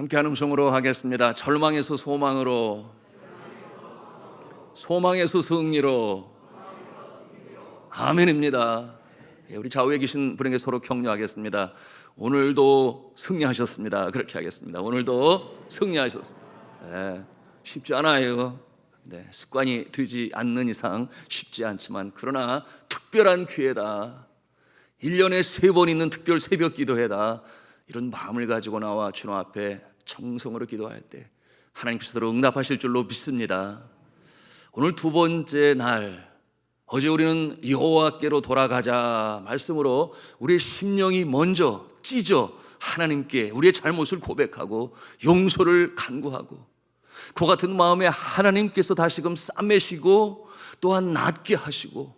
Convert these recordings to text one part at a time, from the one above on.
함께 한 음성으로 하겠습니다. 절망에서 소망으로, 소망에서 승리로. 아멘입니다. 우리 좌우에 계신 분에게 서로 격려하겠습니다. 오늘도 승리하셨습니다. 그렇게 하겠습니다. 오늘도 승리하셨습니다. 쉽지 않아요. 습관이 되지 않는 이상 쉽지 않지만, 그러나 특별한 기회다, 1년에 3번 있는 특별 새벽 기도회다, 이런 마음을 가지고 나와 주님 앞에 정성으로 기도할 때 하나님께서 응답하실 줄로 믿습니다. 오늘 두 번째 날, 어제 우리는 여호와께로 돌아가자 말씀으로 우리의 심령이 먼저 찢어 하나님께 우리의 잘못을 고백하고 용서를 간구하고, 그 같은 마음에 하나님께서 다시금 싸매시고 또한 낫게 하시고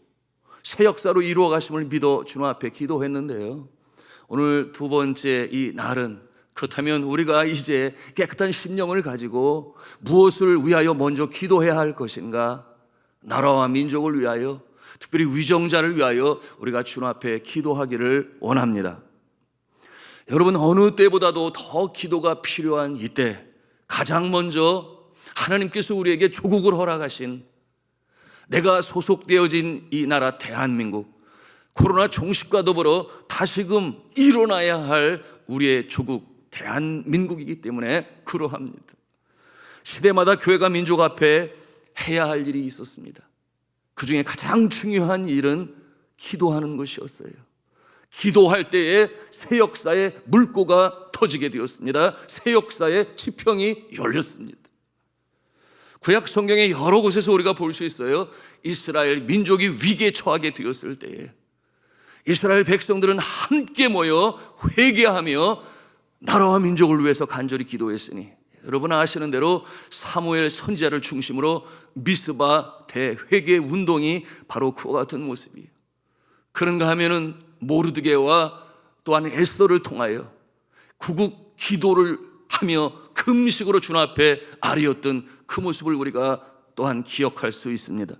새 역사로 이루어 가심을 믿어 주님 앞에 기도했는데요, 오늘 두 번째 이 날은, 그렇다면 우리가 이제 깨끗한 심령을 가지고 무엇을 위하여 먼저 기도해야 할 것인가? 나라와 민족을 위하여, 특별히 위정자를 위하여 우리가 주님 앞에 기도하기를 원합니다. 여러분, 어느 때보다도 더 기도가 필요한 이때, 가장 먼저 하나님께서 우리에게 조국을 허락하신, 내가 소속되어진 이 나라 대한민국, 코로나 종식과 더불어 다시금 일어나야 할 우리의 조국 대한민국이기 때문에 그러합니다. 시대마다 교회가 민족 앞에 해야 할 일이 있었습니다. 그 중에 가장 중요한 일은 기도하는 것이었어요. 기도할 때에 새 역사의 물꼬가 터지게 되었습니다. 새 역사의 지평이 열렸습니다. 구약 성경의 여러 곳에서 우리가 볼 수 있어요. 이스라엘 민족이 위기에 처하게 되었을 때에 이스라엘 백성들은 함께 모여 회개하며 나라와 민족을 위해서 간절히 기도했으니, 여러분 아시는 대로 사무엘 선지자를 중심으로 미스바 대회개 운동이 바로 그와 같은 모습이에요. 그런가 하면은 모르드게와 또한 에스더를 통하여 구국 기도를 하며 금식으로 주님 앞에 아뢰었던 그 모습을 우리가 또한 기억할 수 있습니다.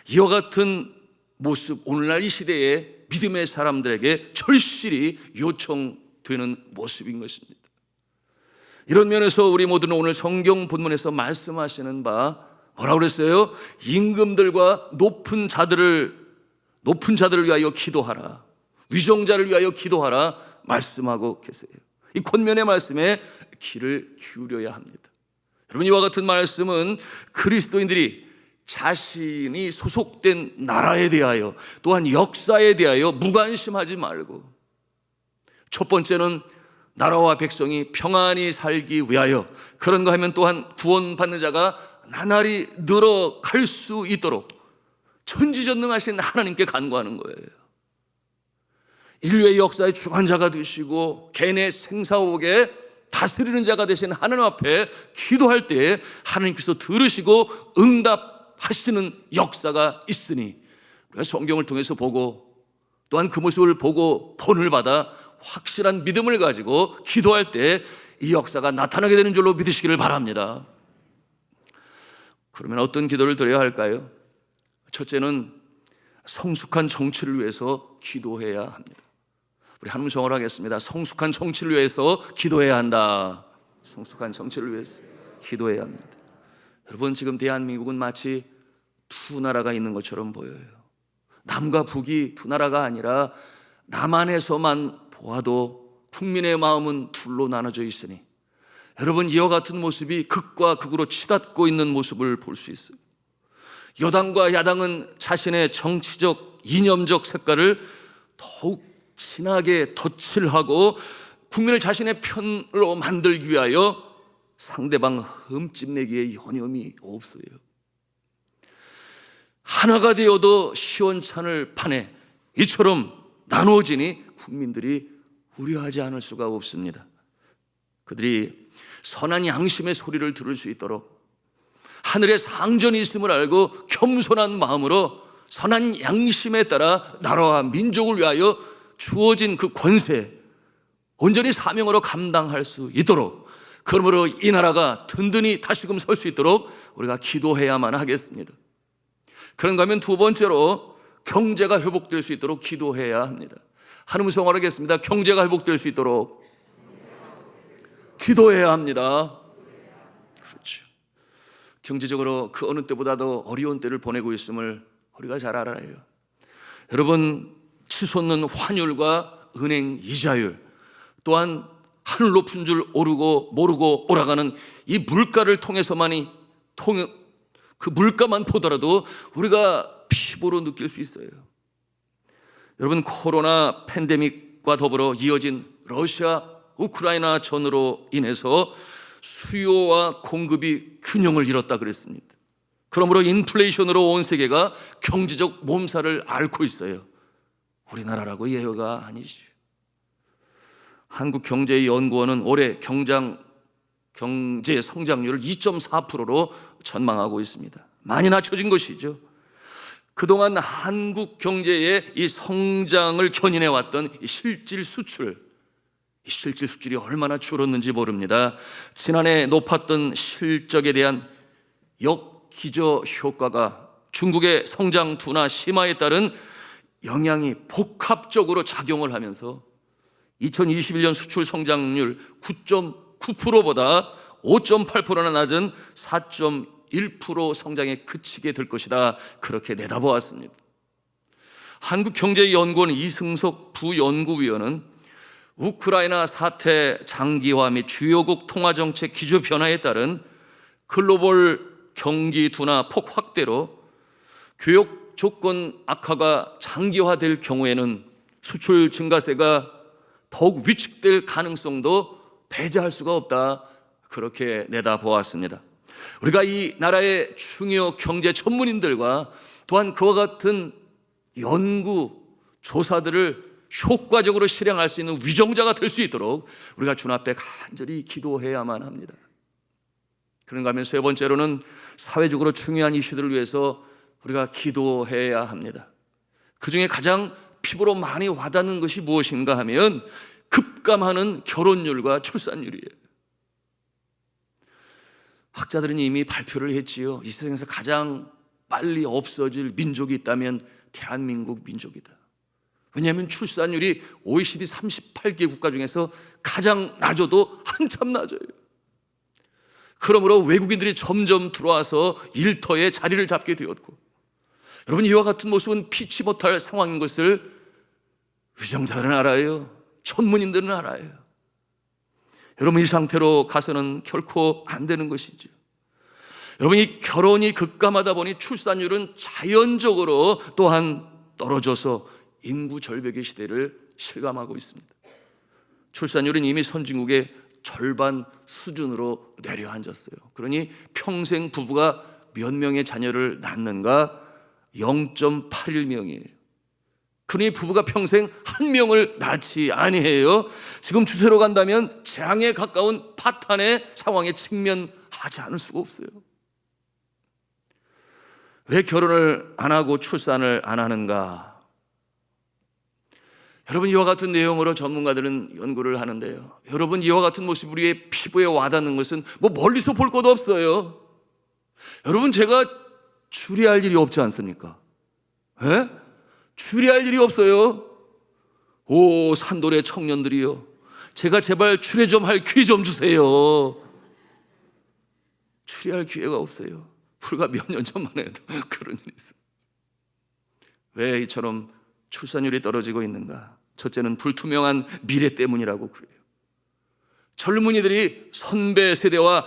이와 같은 모습, 오늘날 이 시대에 믿음의 사람들에게 절실히 요청되는 모습인 것입니다. 이런 면에서 우리 모두는 오늘 성경 본문에서 말씀하시는 바, 뭐라고 그랬어요? 임금들과 높은 자들을 위하여 기도하라, 위정자를 위하여 기도하라 말씀하고 계세요. 이 권면의 말씀에 귀를 기울여야 합니다. 여러분, 이와 같은 말씀은 그리스도인들이 자신이 소속된 나라에 대하여, 또한 역사에 대하여 무관심하지 말고, 첫 번째는 나라와 백성이 평안히 살기 위하여, 그런가 하면 또한 구원받는 자가 나날이 늘어갈 수 있도록 천지전능하신 하나님께 간구하는 거예요. 인류의 역사의 주관자가 되시고 개인의 생사옥에 다스리는 자가 되신 하나님 앞에 기도할 때 하나님께서 들으시고 응답하시는 역사가 있으니, 우리가 성경을 통해서 보고 또한 그 모습을 보고 본을 받아 확실한 믿음을 가지고 기도할 때 이 역사가 나타나게 되는 줄로 믿으시기를 바랍니다. 그러면 어떤 기도를 드려야 할까요? 첫째는 성숙한 정치를 위해서 기도해야 합니다. 우리 한 음성을 하겠습니다. 성숙한 정치를 위해서 기도해야 한다. 성숙한 정치를 위해서 기도해야 합니다. 여러분, 지금 대한민국은 마치 두 나라가 있는 것처럼 보여요. 남과 북이 두 나라가 아니라 남한에서만 보아도 국민의 마음은 둘로 나눠져 있으니, 여러분, 이와 같은 모습이 극과 극으로 치닫고 있는 모습을 볼 수 있어요. 여당과 야당은 자신의 정치적, 이념적 색깔을 더욱 진하게 덧칠하고 국민을 자신의 편으로 만들기 위하여 상대방 흠집내기에 여념이 없어요. 하나가 되어도 시원찮을 판에 이처럼 나누어지니 국민들이 우려하지 않을 수가 없습니다. 그들이 선한 양심의 소리를 들을 수 있도록 하늘에 상전이 있음을 알고 겸손한 마음으로 선한 양심에 따라 나라와 민족을 위하여 주어진 그 권세, 온전히 사명으로 감당할 수 있도록, 그러므로 이 나라가 든든히 다시금 설 수 있도록 우리가 기도해야만 하겠습니다. 그런가 하면 두 번째로 경제가 회복될 수 있도록 기도해야 합니다. 한 음성을 하겠습니다. 경제가 회복될 수 있도록 기도해야 합니다. 그렇죠. 경제적으로 그 어느 때보다도 어려운 때를 보내고 있음을 우리가 잘 알아요. 여러분, 치솟는 환율과 은행 이자율, 또한 하늘 높은 줄 모르고 오라가는 이 물가를 통해서만이 그 물가만 보더라도 우리가 피부로 느낄 수 있어요. 여러분, 코로나 팬데믹과 더불어 이어진 러시아 우크라이나 전으로 인해서 수요와 공급이 균형을 잃었다 그랬습니다. 그러므로 인플레이션으로 온 세계가 경제적 몸살을 앓고 있어요. 우리나라라고 예외가 아니죠. 한국경제연구원은 올해 경제 성장률을 2.4%로 전망하고 있습니다. 많이 낮춰진 것이죠. 그동안 한국 경제의 이 성장을 견인해왔던 이 실질 수출이 얼마나 줄었는지 모릅니다. 지난해 높았던 실적에 대한 역기저 효과가 중국의 성장 둔화 심화에 따른 영향이 복합적으로 작용을 하면서 2021년 수출 성장률 9.9%보다 5.8%나 낮은 4.1% 성장에 그치게 될 것이다, 그렇게 내다보았습니다. 한국경제연구원 이승석 부연구위원은 우크라이나 사태 장기화 및 주요국 통화정책 기조 변화에 따른 글로벌 경기 둔화 폭 확대로 교역 조건 악화가 장기화될 경우에는 수출 증가세가 더욱 위축될 가능성도 배제할 수가 없다, 그렇게 내다보았습니다. 우리가 이 나라의 중요 경제 전문인들과 또한 그와 같은 연구 조사들을 효과적으로 실행할 수 있는 위정자가 될 수 있도록 우리가 주님 앞에 간절히 기도해야만 합니다. 그런가 하면 세 번째로는 사회적으로 중요한 이슈들을 위해서 우리가 기도해야 합니다. 그 중에 가장 피부로 많이 와닿는 것이 무엇인가 하면 급감하는 결혼율과 출산율이에요. 학자들은 이미 발표를 했지요. 이 세상에서 가장 빨리 없어질 민족이 있다면 대한민국 민족이다. 왜냐하면 출산율이 OECD 38개 국가 중에서 가장 낮아도 한참 낮아요. 그러므로 외국인들이 점점 들어와서 일터에 자리를 잡게 되었고, 여러분, 이와 같은 모습은 피치 못할 상황인 것을 위정자들은 알아요. 전문인들은 알아요. 여러분, 이 상태로 가서는 결코 안 되는 것이죠. 여러분, 이 결혼이 급감하다 보니 출산율은 자연적으로 또한 떨어져서 인구 절벽의 시대를 실감하고 있습니다. 출산율은 이미 선진국의 절반 수준으로 내려앉았어요. 그러니 평생 부부가 몇 명의 자녀를 낳는가? 0.81명이에요. 그러니 부부가 평생 한 명을 낳지 아니해요. 지금 추세로 간다면 재앙에 가까운 파탄의 상황에 직면하지 않을 수가 없어요. 왜 결혼을 안 하고 출산을 안 하는가? 여러분, 이와 같은 내용으로 전문가들은 연구를 하는데요, 여러분, 이와 같은 모습 우리의 피부에 와닿는 것은 뭐 멀리서 볼 것도 없어요. 여러분, 제가 추리할 일이 없지 않습니까? 에? 추리할 일이 없어요. 오, 산돌의 청년들이요, 제가 제발 추리 좀 할 기회 좀 주세요. 추리할 기회가 없어요. 불과 몇 년 전만 해도 그런 일이 있어요. 왜 이처럼 출산율이 떨어지고 있는가? 첫째는 불투명한 미래 때문이라고 그래요. 젊은이들이 선배 세대와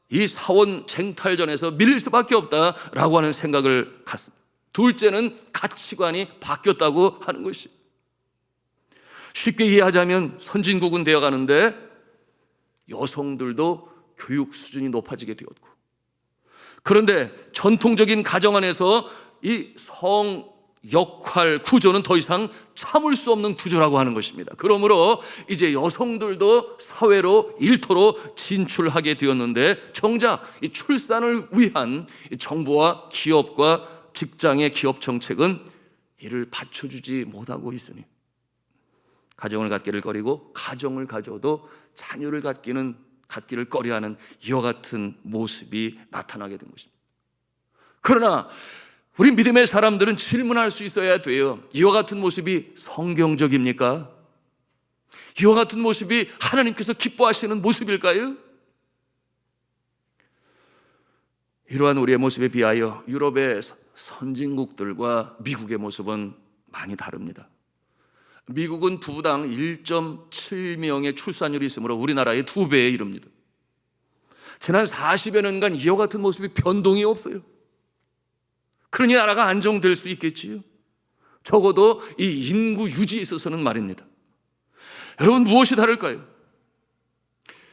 이 사원 쟁탈전에서 밀릴 수밖에 없다라고 하는 생각을 갖습니다. 둘째는 가치관이 바뀌었다고 하는 것이. 쉽게 이해하자면 선진국은 되어가는데 여성들도 교육 수준이 높아지게 되었고, 그런데 전통적인 가정 안에서 이 성 역할 구조는 더 이상 참을 수 없는 구조라고 하는 것입니다. 그러므로 이제 여성들도 사회로 일터로 진출하게 되었는데, 정작 이 출산을 위한 정부와 기업과 직장의 기업 정책은 이를 받쳐주지 못하고 있으니 가정을 갖기를 꺼리고, 가정을 가져도 자녀를 갖기를 꺼려하는 이와 같은 모습이 나타나게 된 것입니다. 그러나 우리 믿음의 사람들은 질문할 수 있어야 돼요. 이와 같은 모습이 성경적입니까? 이와 같은 모습이 하나님께서 기뻐하시는 모습일까요? 이러한 우리의 모습에 비하여 유럽의 선진국들과 미국의 모습은 많이 다릅니다. 미국은 부부당 1.7명의 출산율이 있으므로 우리나라의 2배에 이릅니다. 지난 40여 년간 이와 같은 모습이 변동이 없어요. 그러니 나라가 안정될 수 있겠지요. 적어도 이 인구 유지에 있어서는 말입니다. 여러분, 무엇이 다를까요?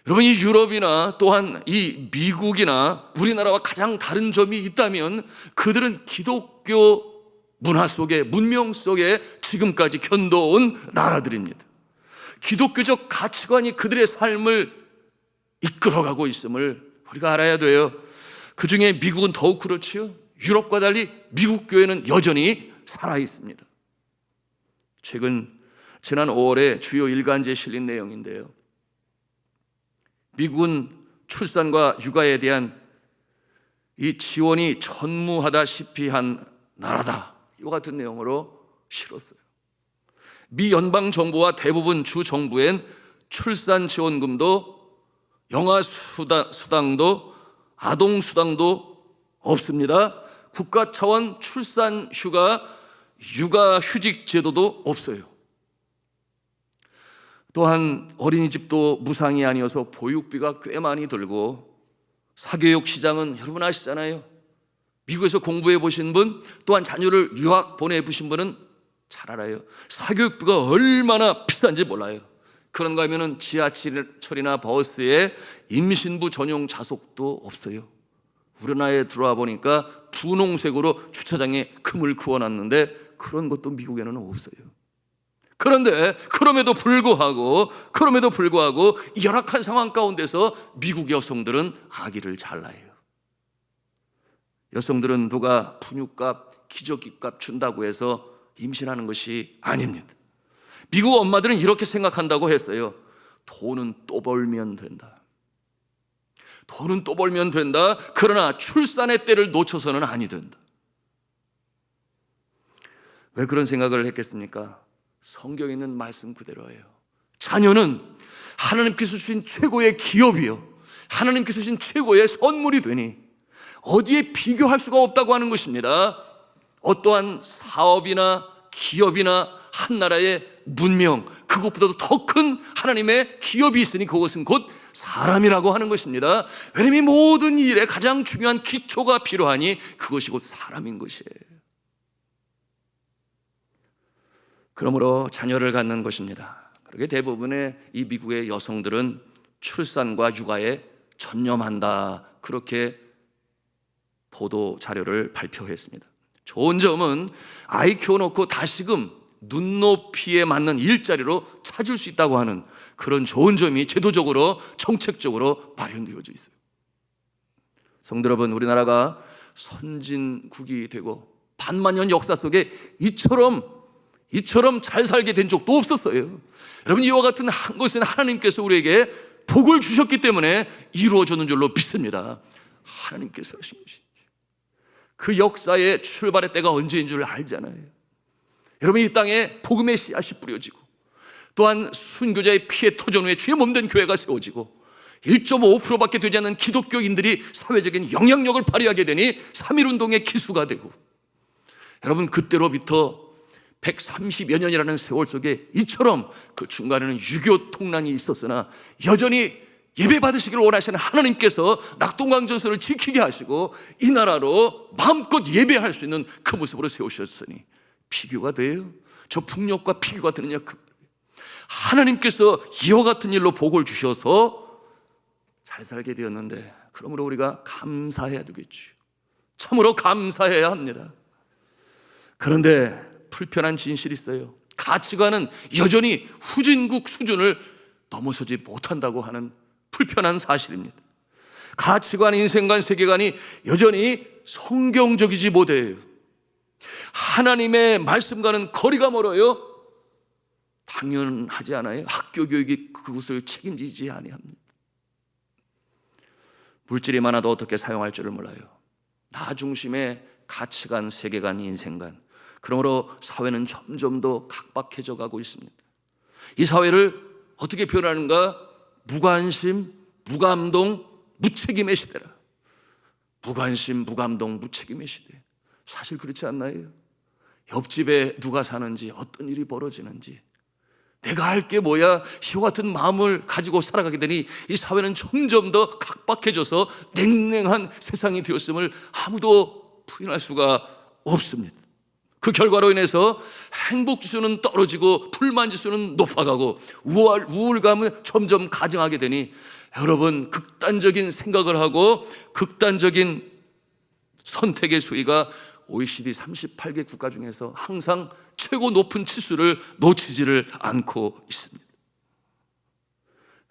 여러분, 이 유럽이나 또한 이 미국이나 우리나라와 가장 다른 점이 있다면 그들은 기독교 문화 속에, 문명 속에 지금까지 견뎌온 나라들입니다. 기독교적 가치관이 그들의 삶을 이끌어가고 있음을 우리가 알아야 돼요. 그 중에 미국은 더욱 그렇지요. 유럽과 달리 미국 교회는 여전히 살아있습니다. 지난 5월에 주요 일간지에 실린 내용인데요, 미국은 출산과 육아에 대한 이 지원이 전무하다시피 한 나라다, 이와 같은 내용으로 실었어요. 미 연방정부와 대부분 주정부엔 출산 지원금도 영아수당도 아동수당도 없습니다. 국가 차원 출산휴가, 육아휴직 제도도 없어요. 또한 어린이집도 무상이 아니어서 보육비가 꽤 많이 들고, 사교육 시장은 여러분 아시잖아요. 미국에서 공부해 보신 분, 또한 자녀를 유학 보내보신 분은 잘 알아요. 사교육비가 얼마나 비싼지 몰라요. 그런가 하면은 지하철이나 버스에 임신부 전용 좌석도 없어요. 우리나라에 들어와 보니까 분홍색으로 주차장에 금을 그어놨는데 그런 것도 미국에는 없어요. 그런데 그럼에도 불구하고 이 열악한 상황 가운데서 미국 여성들은 아기를 잘 낳아요. 여성들은 누가 분유값, 기저귀값 준다고 해서 임신하는 것이 아닙니다. 미국 엄마들은 이렇게 생각한다고 했어요. 돈은 또 벌면 된다. 돈은 또 벌면 된다. 그러나 출산의 때를 놓쳐서는 아니 된다. 왜 그런 생각을 했겠습니까? 성경에 있는 말씀 그대로예요. 자녀는 하나님께서 주신 최고의 기업이요, 하나님께서 주신 최고의 선물이 되니 어디에 비교할 수가 없다고 하는 것입니다. 어떠한 사업이나 기업이나 한 나라의 문명, 그것보다도 더 큰 하나님의 기업이 있으니 그것은 곧 사람이라고 하는 것입니다. 왜냐하면 모든 일에 가장 중요한 기초가 필요하니 그것이 곧 사람인 것이에요. 그러므로 자녀를 갖는 것입니다. 그렇게 대부분의 이 미국의 여성들은 출산과 육아에 전념한다, 그렇게 보도 자료를 발표했습니다. 좋은 점은 아이 키워놓고 다시금 눈높이에 맞는 일자리로 찾을 수 있다고 하는 그런 좋은 점이 제도적으로, 정책적으로 마련되어져 있어요. 성도 여러분, 우리나라가 선진국이 되고 반만년 역사 속에 이처럼 잘 살게 된 적도 없었어요. 여러분, 이와 같은 것은 하나님께서 우리에게 복을 주셨기 때문에 이루어졌는 줄로 믿습니다. 하나님께서 하신 것이죠. 그 역사의 출발의 때가 언제인 줄 알잖아요. 여러분, 이 땅에 복음의 씨앗이 뿌려지고, 또한 순교자의 피에 터전 후에 주의 몸된 교회가 세워지고 1.5%밖에 되지 않는 기독교인들이 사회적인 영향력을 발휘하게 되니 3.1운동의 기수가 되고, 여러분, 그때로부터 130여 년이라는 세월 속에 이처럼 그 중간에는 유교 통난이 있었으나 여전히 예배 받으시기를 원하시는 하나님께서 낙동강전선을 지키게 하시고 이 나라로 마음껏 예배할 수 있는 그 모습으로 세우셨으니 비교가 돼요? 저 북녘과 비교가 되느냐? 하나님께서 이와 같은 일로 복을 주셔서 잘 살게 되었는데, 그러므로 우리가 감사해야 되겠죠. 참으로 감사해야 합니다. 그런데 불편한 진실이 있어요. 가치관은 여전히 후진국 수준을 넘어서지 못한다고 하는 불편한 사실입니다. 가치관, 인생관, 세계관이 여전히 성경적이지 못해요. 하나님의 말씀과는 거리가 멀어요. 당연하지 않아요? 학교 교육이 그것을 책임지지 아니합니다. 물질이 많아도 어떻게 사용할 줄을 몰라요. 나 중심의 가치관, 세계관, 인생관. 그러므로 사회는 점점 더 각박해져 가고 있습니다. 이 사회를 어떻게 표현하는가? 무관심, 무감동, 무책임의 시대라. 무관심, 무감동, 무책임의 시대. 사실 그렇지 않나요? 옆집에 누가 사는지, 어떤 일이 벌어지는지, 내가 할 게 뭐야, 이와 같은 마음을 가지고 살아가게 되니 이 사회는 점점 더 각박해져서 냉랭한 세상이 되었음을 아무도 부인할 수가 없습니다. 그 결과로 인해서 행복지수는 떨어지고 불만지수는 높아가고 우울감은 점점 가증하게 되니 여러분, 극단적인 생각을 하고 극단적인 선택의 수위가 OECD 38개 국가 중에서 항상 최고 높은 치수를 놓치지를 않고 있습니다.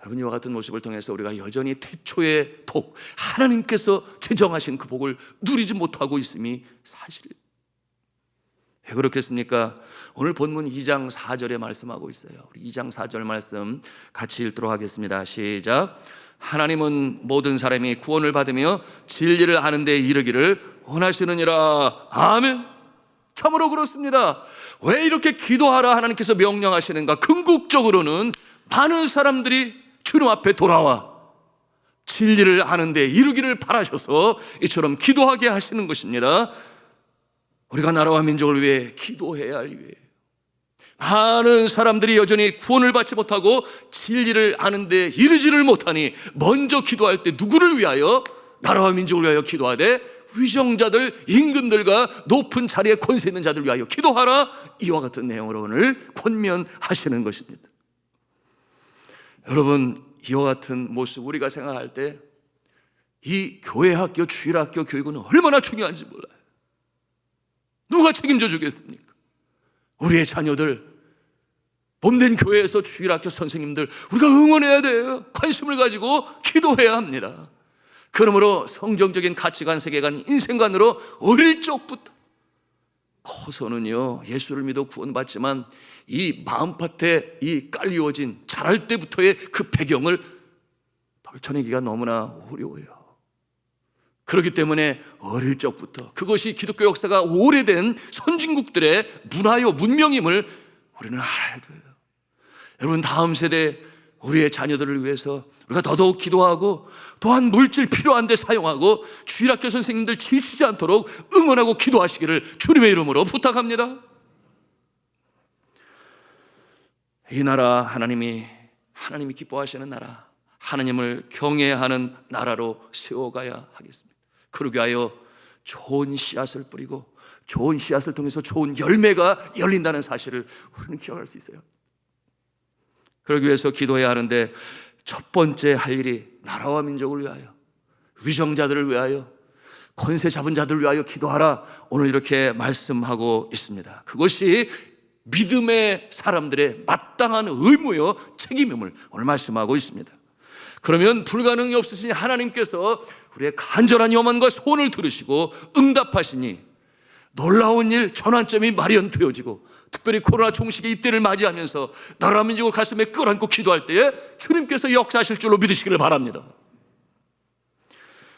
여러분, 이와 같은 모습을 통해서 우리가 여전히 태초의 복, 하나님께서 제정하신 그 복을 누리지 못하고 있음이 사실이에요. 왜 그렇겠습니까? 오늘 본문 2장 4절에 말씀하고 있어요. 우리 2장 4절 말씀 같이 읽도록 하겠습니다. 시작. 하나님은 모든 사람이 구원을 받으며 진리를 아는 데 이르기를 원하시느니라. 아멘. 참으로 그렇습니다. 왜 이렇게 기도하라 하나님께서 명령하시는가? 궁극적으로는 많은 사람들이 주님 앞에 돌아와 진리를 아는 데 이르기를 바라셔서 이처럼 기도하게 하시는 것입니다. 우리가 나라와 민족을 위해 기도해야 할 이유예요. 많은 사람들이 여전히 구원을 받지 못하고 진리를 아는 데 이르지를 못하니 먼저 기도할 때 누구를 위하여? 나라와 민족을 위하여 기도하되 위정자들, 임금들과 높은 자리에 권세 있는 자들 위하여 기도하라. 이와 같은 내용으로 오늘 권면하시는 것입니다. 여러분, 이와 같은 모습 우리가 생각할 때 이 교회학교, 주일학교 교육은 얼마나 중요한지 몰라요. 누가 책임져 주겠습니까? 우리의 자녀들, 몸된 교회에서 주일학교 선생님들 우리가 응원해야 돼요. 관심을 가지고 기도해야 합니다. 그러므로 성경적인 가치관, 세계관, 인생관으로 어릴 적부터 커서는요, 예수를 믿어 구원받지만 이 마음밭에 이 깔리워진 자랄 때부터의 그 배경을 덜쳐내기가 너무나 어려워요. 그렇기 때문에 어릴 적부터 그것이 기독교 역사가 오래된 선진국들의 문화요 문명임을 우리는 알아야 돼요. 여러분, 다음 세대 우리의 자녀들을 위해서 우리가 더더욱 기도하고 또한 물질 필요한 데 사용하고 주일학교 선생님들 지치지 않도록 응원하고 기도하시기를 주님의 이름으로 부탁합니다. 이 나라 하나님이 기뻐하시는 나라, 하나님을 경외하는 나라로 세워가야 하겠습니다. 그러기 위하여 좋은 씨앗을 뿌리고 좋은 씨앗을 통해서 좋은 열매가 열린다는 사실을 우리는 기억할 수 있어요. 그러기 위해서 기도해야 하는데 첫 번째 할 일이 나라와 민족을 위하여, 위정자들을 위하여, 권세 잡은 자들을 위하여 기도하라. 오늘 이렇게 말씀하고 있습니다. 그것이 믿음의 사람들의 마땅한 의무요 책임임을 오늘 말씀하고 있습니다. 그러면 불가능이 없으신 하나님께서 우리의 간절한 염원과 소원을 들으시고 응답하시니 놀라운 일, 전환점이 마련되어지고 특별히 코로나 종식의 이때를 맞이하면서 나라 민족을 가슴에 끌어안고 기도할 때에 주님께서 역사하실 줄로 믿으시기를 바랍니다.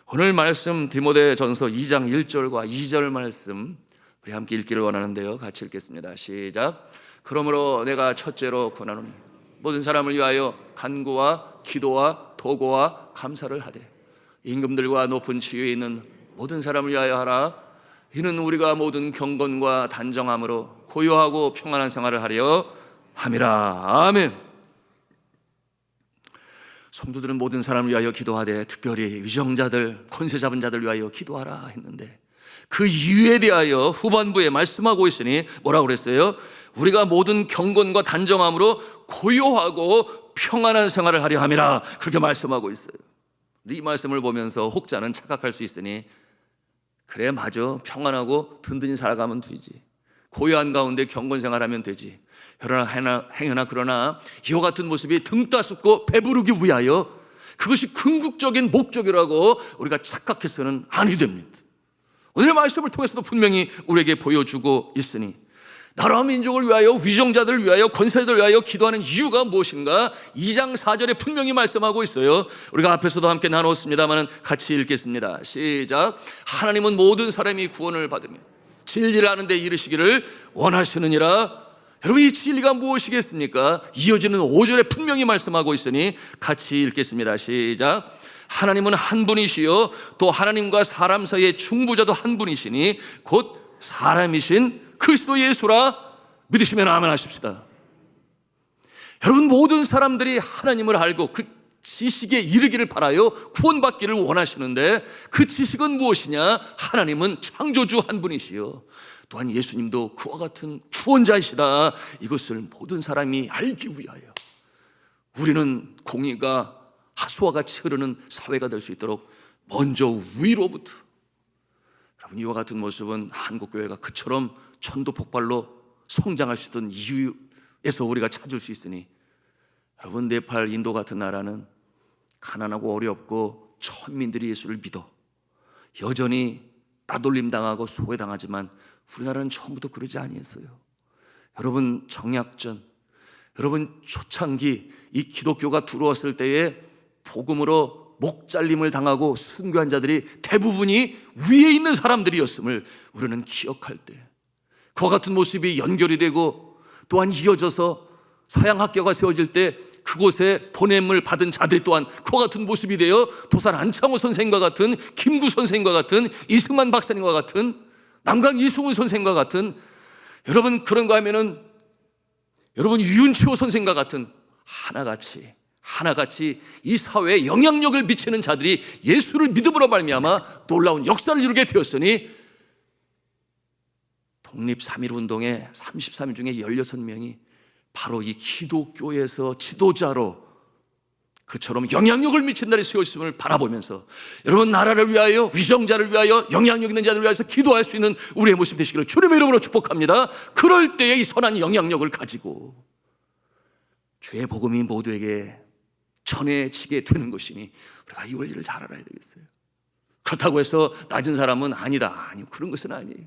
오늘 말씀 디모데전서 2장 1절과 2절 말씀 우리 함께 읽기를 원하는데요, 같이 읽겠습니다. 시작. 그러므로 내가 첫째로 권하노니 모든 사람을 위하여 간구와 기도와 도고와 감사를 하되 임금들과 높은 지위에 있는 모든 사람을 위하여 하라. 이는 우리가 모든 경건과 단정함으로 고요하고 평안한 생활을 하려 함이라. 아멘. 성도들은 모든 사람을 위하여 기도하되 특별히 위정자들, 권세 잡은 자들 위하여 기도하라 했는데 그 이유에 대하여 후반부에 말씀하고 있으니 뭐라고 그랬어요? 우리가 모든 경건과 단정함으로 고요하고 평안한 생활을 하려 함이라, 그렇게 말씀하고 있어요. 이 말씀을 보면서 혹자는 착각할 수 있으니 그래, 맞아, 평안하고 든든히 살아가면 되지, 고요한 가운데 경건 생활하면 되지. 그러나 이와 같은 모습이 등 따숩고 배부르기 위하여 그것이 궁극적인 목적이라고 우리가 착각해서는 아니 됩니다. 오늘의 말씀을 통해서도 분명히 우리에게 보여주고 있으니 나라와 민족을 위하여, 위정자들을 위하여, 권세자들을 위하여 기도하는 이유가 무엇인가? 2장 4절에 분명히 말씀하고 있어요. 우리가 앞에서도 함께 나눴습니다만 같이 읽겠습니다. 시작. 하나님은 모든 사람이 구원을 받으며 진리를 아는 데 이르시기를 원하시느니라. 여러분, 이 진리가 무엇이겠습니까? 이어지는 5절에 분명히 말씀하고 있으니 같이 읽겠습니다. 시작. 하나님은 한 분이시요 또 하나님과 사람 사이의 중보자도 한 분이시니 곧 사람이신 그리스도 예수라 믿으시면 아멘 하십시다. 여러분, 모든 사람들이 하나님을 알고 그 지식에 이르기를 바라요 구원받기를 원하시는데, 그 지식은 무엇이냐? 하나님은 창조주 한 분이시요 또한 예수님도 그와 같은 구원자이시다. 이것을 모든 사람이 알기 위하여 우리는 공의가 하수와 같이 흐르는 사회가 될 수 있도록 먼저 위로부터, 여러분, 이와 같은 모습은 한국교회가 그처럼 천도 폭발로 성장할 수 있던 이유에서 우리가 찾을 수 있으니, 여러분, 네팔, 인도 같은 나라는 가난하고 어렵고 천민들이 예수를 믿어 여전히 따돌림 당하고 소외당하지만 우리나라는 처음부터 그러지 아니했어요. 여러분, 정약전, 여러분, 초창기 이 기독교가 들어왔을 때에 복음으로 목 잘림을 당하고 순교한 자들이 대부분이 위에 있는 사람들이었음을 우리는 기억할 때, 그와 같은 모습이 연결이 되고 또한 이어져서 서양 학교가 세워질 때 그곳에 보냄을 받은 자들 또한 그와 같은 모습이 되어 도산 안창호 선생과 같은, 김구 선생과 같은, 이승만 박사님과 같은, 남강 이승훈 선생과 같은, 여러분, 그런가 하면은 여러분 유윤치호 선생과 같은 하나같이 이 사회에 영향력을 미치는 자들이 예수를 믿음으로 말미암아 놀라운 역사를 이루게 되었으니, 독립 3.1 운동의 33인 중에 16명이 바로 이 기독교에서 지도자로 그처럼 영향력을 미친 날이 세워있음을 바라보면서, 여러분, 나라를 위하여, 위정자를 위하여, 영향력 있는 자들을 위해서 기도할 수 있는 우리의 모습 되시기를 주님의 이름으로 축복합니다. 그럴 때에 이 선한 영향력을 가지고 주의 복음이 모두에게 전해지게 되는 것이니 우리가 이 원리를 잘 알아야 되겠어요. 그렇다고 해서 낮은 사람은 아니다, 아니요, 그런 것은 아니에요.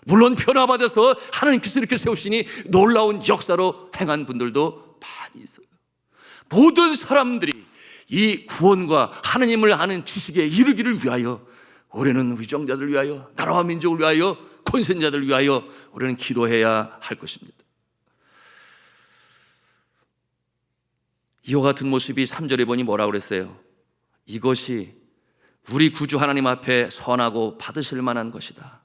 물론 변화받아서 하나님께서 이렇게 세우시니 놀라운 역사로 행한 분들도 많이 있어요. 모든 사람들이 이 구원과 하나님을 아는 지식에 이르기를 위하여, 올해는 위정자들을 위하여, 나라와 민족을 위하여, 권세자들을 위하여 우리는 기도해야 할 것입니다. 이와 같은 모습이 3절에 보니 뭐라고 그랬어요? 이것이 우리 구주 하나님 앞에 선하고 받으실 만한 것이다.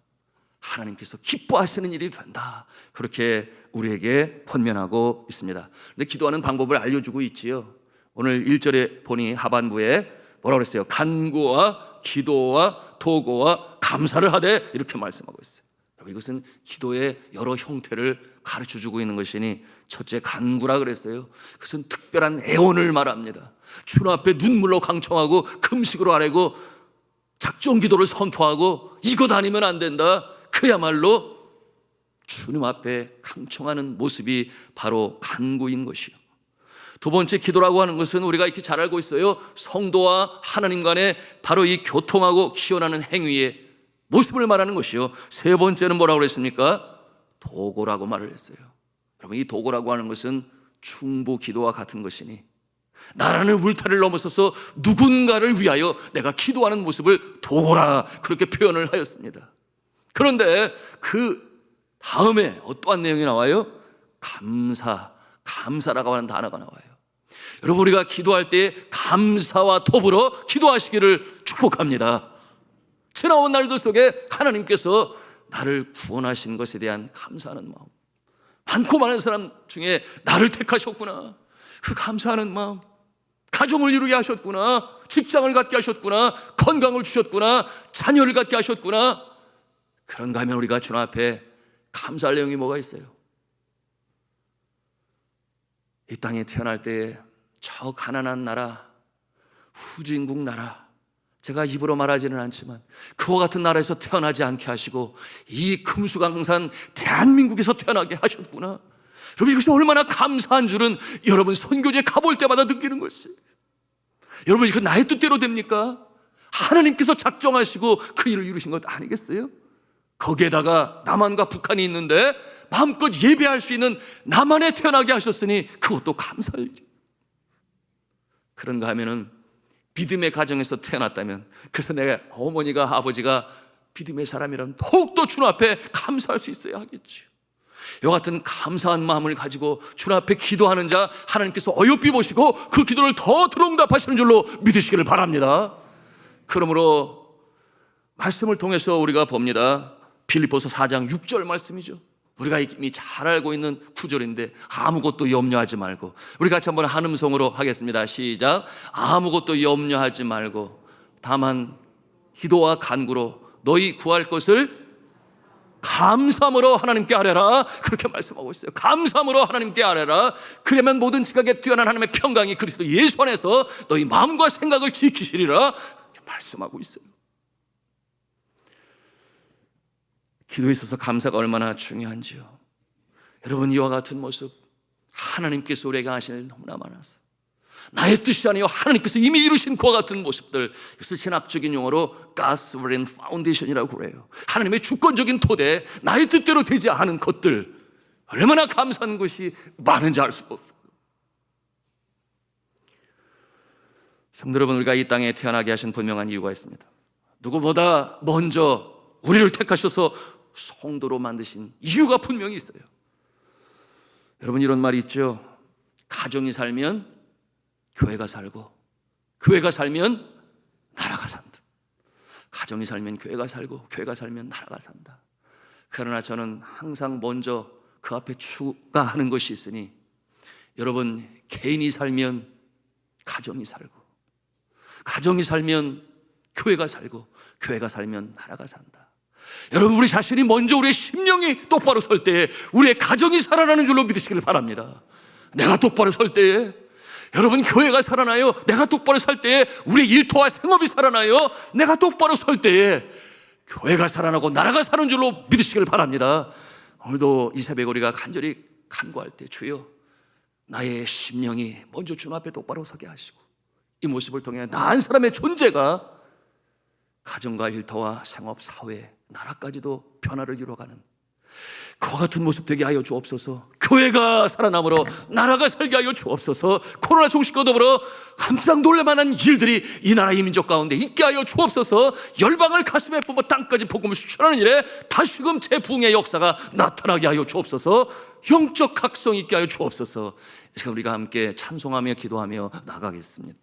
하나님께서 기뻐하시는 일이 된다. 그렇게 우리에게 권면하고 있습니다. 근데 기도하는 방법을 알려주고 있지요. 오늘 1절에 보니 하반부에 뭐라고 그랬어요? 간구와 기도와 도고와 감사를 하되, 이렇게 말씀하고 있어요. 여러분, 이것은 기도의 여러 형태를 가르쳐주고 있는 것이니, 첫째 간구라 그랬어요. 그것은 특별한 애원을 말합니다. 주님 앞에 눈물로 강청하고 금식으로 아뢰고 작정 기도를 선포하고 이것 아니면 안 된다. 그야말로 주님 앞에 강청하는 모습이 바로 간구인 것이요. 두 번째, 기도라고 하는 것은 우리가 이렇게 잘 알고 있어요. 성도와 하나님 간에 바로 이 교통하고 기원하는 행위의 모습을 말하는 것이요. 세 번째는 뭐라고 그랬습니까? 도고라고 말을 했어요. 여러분, 이 도고라고 하는 것은 중보 기도와 같은 것이니, 나라는 울타리를 넘어서서 누군가를 위하여 내가 기도하는 모습을 도고라, 그렇게 표현을 하였습니다. 그런데 그 다음에 어떠한 내용이 나와요? 감사라고 하는 단어가 나와요. 여러분, 우리가 기도할 때 감사와 더불어 기도하시기를 축복합니다. 지나온 날들 속에 하나님께서 나를 구원하신 것에 대한 감사하는 마음, 많고 많은 사람 중에 나를 택하셨구나, 그 감사하는 마음, 가정을 이루게 하셨구나, 직장을 갖게 하셨구나, 건강을 주셨구나, 자녀를 갖게 하셨구나. 그런가 하면 우리가 주님 앞에 감사할 내용이 뭐가 있어요? 이 땅에 태어날 때에 저 가난한 나라, 후진국 나라, 제가 입으로 말하지는 않지만 그와 같은 나라에서 태어나지 않게 하시고 이 금수강산 대한민국에서 태어나게 하셨구나. 여러분, 이것이 얼마나 감사한 줄은 여러분 선교제 가볼 때마다 느끼는 것이에요. 여러분, 이거 나의 뜻대로 됩니까? 하나님께서 작정하시고 그 일을 이루신 것 아니겠어요? 거기에다가 남한과 북한이 있는데 마음껏 예배할 수 있는 남한에 태어나게 하셨으니 그것도 감사하죠. 그런가 하면은 믿음의 가정에서 태어났다면, 그래서 내 어머니가 아버지가 믿음의 사람이라면 더욱더 주님 앞에 감사할 수 있어야 하겠죠. 이와 같은 감사한 마음을 가지고 주님 앞에 기도하는 자 하나님께서 어여삐 보시고 그 기도를 더 들어응답하시는 줄로 믿으시기를 바랍니다. 그러므로 말씀을 통해서 우리가 봅니다. 빌립보서 4장 6절 말씀이죠. 우리가 이미 잘 알고 있는 구절인데 아무것도 염려하지 말고, 우리 같이 한번 한음성으로 하겠습니다. 시작. 아무것도 염려하지 말고 다만 기도와 간구로 너희 구할 것을 감사함으로 하나님께 아뢰라. 그렇게 말씀하고 있어요. 감사함으로 하나님께 아뢰라. 그러면 모든 지각에 뛰어난 하나님의 평강이 그리스도 예수 안에서 너희 마음과 생각을 지키시리라. 이렇게 말씀하고 있어요. 기도에 있어서 감사가 얼마나 중요한지요. 여러분, 이와 같은 모습 하나님께서 우리에게 하시는 일이 너무나 많아서, 나의 뜻이 아니요 하나님께서 이미 이루신 그와 같은 모습들, 이것을 신학적인 용어로 God's sovereign foundation이라고 그래요. 하나님의 주권적인 토대, 나의 뜻대로 되지 않은 것들, 얼마나 감사한 것이 많은지 알 수가 없어요. 성도 여러분, 우리가 이 땅에 태어나게 하신 분명한 이유가 있습니다. 누구보다 먼저 우리를 택하셔서 성도로 만드신 이유가 분명히 있어요. 여러분, 이런 말이 있죠. 가정이 살면 교회가 살고, 교회가 살면 나라가 산다. 가정이 살면 교회가 살고, 교회가 살면 나라가 산다. 그러나 저는 항상 먼저 그 앞에 추가하는 것이 있으니, 여러분, 개인이 살면 가정이 살고, 가정이 살면 교회가 살고, 교회가 살면 나라가 산다. 여러분, 우리 자신이 먼저 우리의 심령이 똑바로 설 때에 우리의 가정이 살아나는 줄로 믿으시길 바랍니다. 내가 똑바로 설 때에 여러분, 교회가 살아나요. 내가 똑바로 살 때에 우리의 일터와 생업이 살아나요. 내가 똑바로 설 때에 교회가 살아나고 나라가 사는 줄로 믿으시길 바랍니다. 오늘도 이 새벽에 우리가 간절히 간구할 때, 주여, 나의 심령이 먼저 주님 앞에 똑바로 서게 하시고, 이 모습을 통해 나 한 사람의 존재가 가정과 일터와 생업, 사회, 나라까지도 변화를 이루어가는 그와 같은 모습 되게 하여 주옵소서. 교회가 살아남으로 나라가 살게 하여 주옵소서. 코로나 종식과 더불어 깜짝 놀랄만한 일들이 이 나라 이 민족 가운데 있게 하여 주옵소서. 열방을 가슴에 품어 땅까지 복음을 수출하는 일에 다시금 재부흥의 역사가 나타나게 하여 주옵소서. 영적 각성 있게 하여 주옵소서. 제가 우리가 함께 찬송하며 기도하며 나가겠습니다.